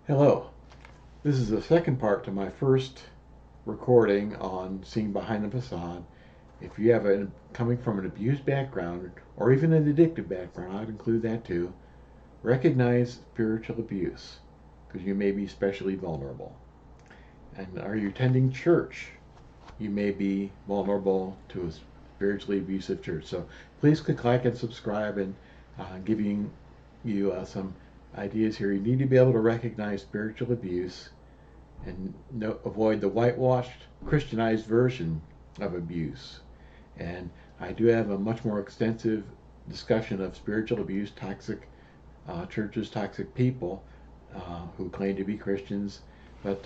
Hello, this is the second part to my first recording on seeing behind the facade. If you have coming from an abused background or even an addictive background, I'd include that too, recognize spiritual abuse because you may be especially vulnerable. And are you attending church? You may be vulnerable to a spiritually abusive church. So please click like and subscribe and giving you some ideas here. You need to be able to recognize spiritual abuse and avoid the whitewashed, Christianized version of abuse. And I do have a much more extensive discussion of spiritual abuse, toxic churches, toxic people who claim to be Christians. But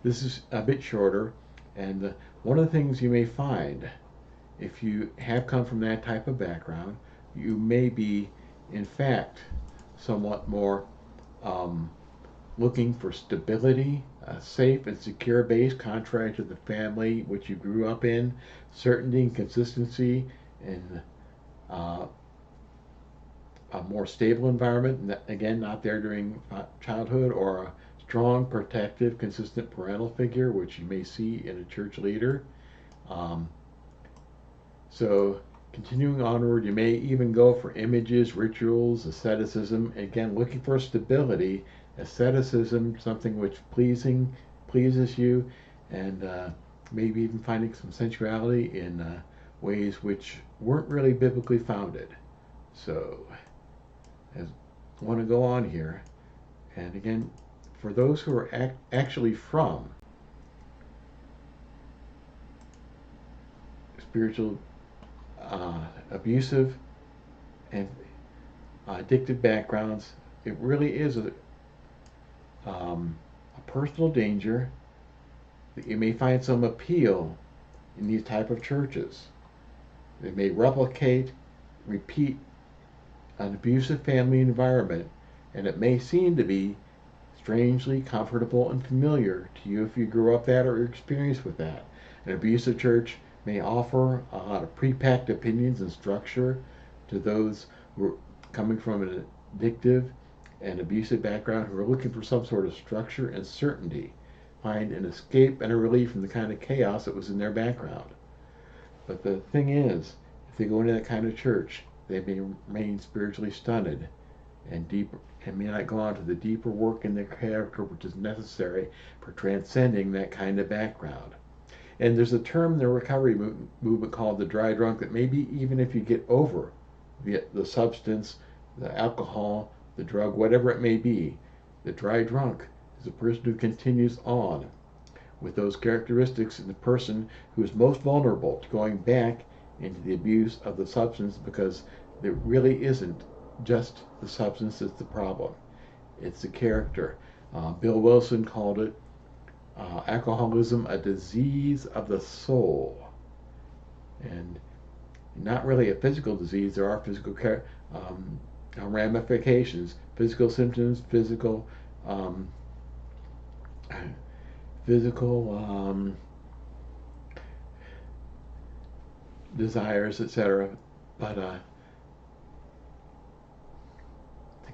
this is a bit shorter. And one of the things you may find if you have come from that type of background, you may be, in fact, somewhat more looking for stability, a safe and secure base, contrary to the family which you grew up in, certainty and consistency, and a more stable environment. Again, not there during childhood, or a strong, protective, consistent parental figure, which you may see in a church leader. So continuing onward, you may even go for images, rituals, asceticism. Again, looking for stability, asceticism, something which pleases you, and maybe even finding some sensuality in ways which weren't really biblically founded. So, I want to go on here, and again, for those who are actually from spiritual abusive and addictive backgrounds, it really is a personal danger that you may find some appeal in these type of churches. They may repeat an abusive family environment, and it may seem to be strangely comfortable and familiar to you if you grew up that or experienced with that. An abusive church may offer a lot of pre-packed opinions and structure to those who are coming from an addictive and abusive background, who are looking for some sort of structure and certainty, find an escape and a relief from the kind of chaos that was in their background. But the thing is, if they go into that kind of church, they may remain spiritually stunted and deep, and may not go on to the deeper work in their character which is necessary for transcending that kind of background. And there's a term in the recovery movement called the dry drunk, that maybe even if you get over the substance, the alcohol, the drug, whatever it may be, the dry drunk is a person who continues on with those characteristics in the person who is most vulnerable to going back into the abuse of the substance, because there really isn't just the substance that's the problem. It's the character. Bill Wilson called it alcoholism a disease of the soul. And not really a physical disease. There are physical ramifications, physical symptoms, physical desires, etc. But to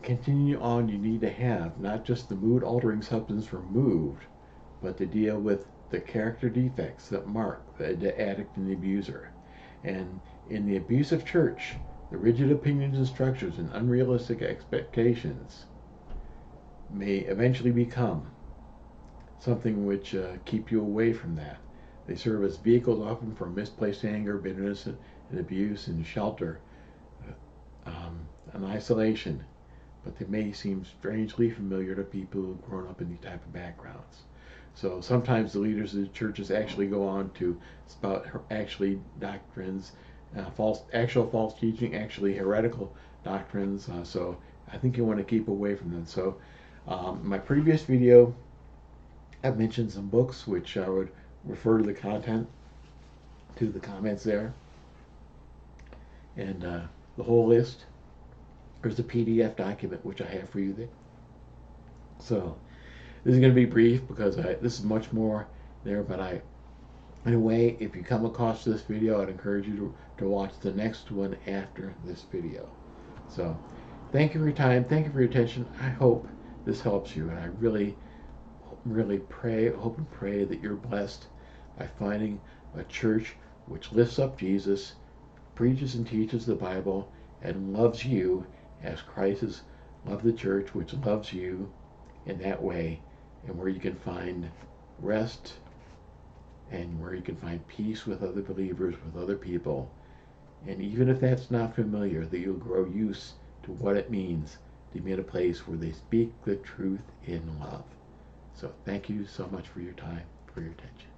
continue on, you need to have not just the mood-altering substance removed, but to deal with the character defects that mark the addict and the abuser. And in the abusive church, the rigid opinions and structures and unrealistic expectations may eventually become something which keep you away from that. They serve as vehicles often for misplaced anger, bitterness, and abuse, and shelter, and isolation. But they may seem strangely familiar to people who have grown up in these type of backgrounds. So sometimes the leaders of the churches actually go on to spout actually doctrines, false teaching, actually heretical doctrines. So I think you want to keep away from them. So my previous video, I've mentioned some books which I would refer to the content, to the comments there, and the whole list. There's a PDF document which I have for you there. So this is going to be brief because this is much more there, but in a way, if you come across this video, I'd encourage you to watch the next one after this video. So thank you for your time. Thank you for your attention. I hope this helps you. And I really, really hope and pray that you're blessed by finding a church which lifts up Jesus, preaches and teaches the Bible, and loves you as Christ has loved the church, which loves you in that way, and where you can find rest and where you can find peace with other believers, with other people. And even if that's not familiar, that you'll grow used to what it means to be in a place where they speak the truth in love. So thank you so much for your time, for your attention.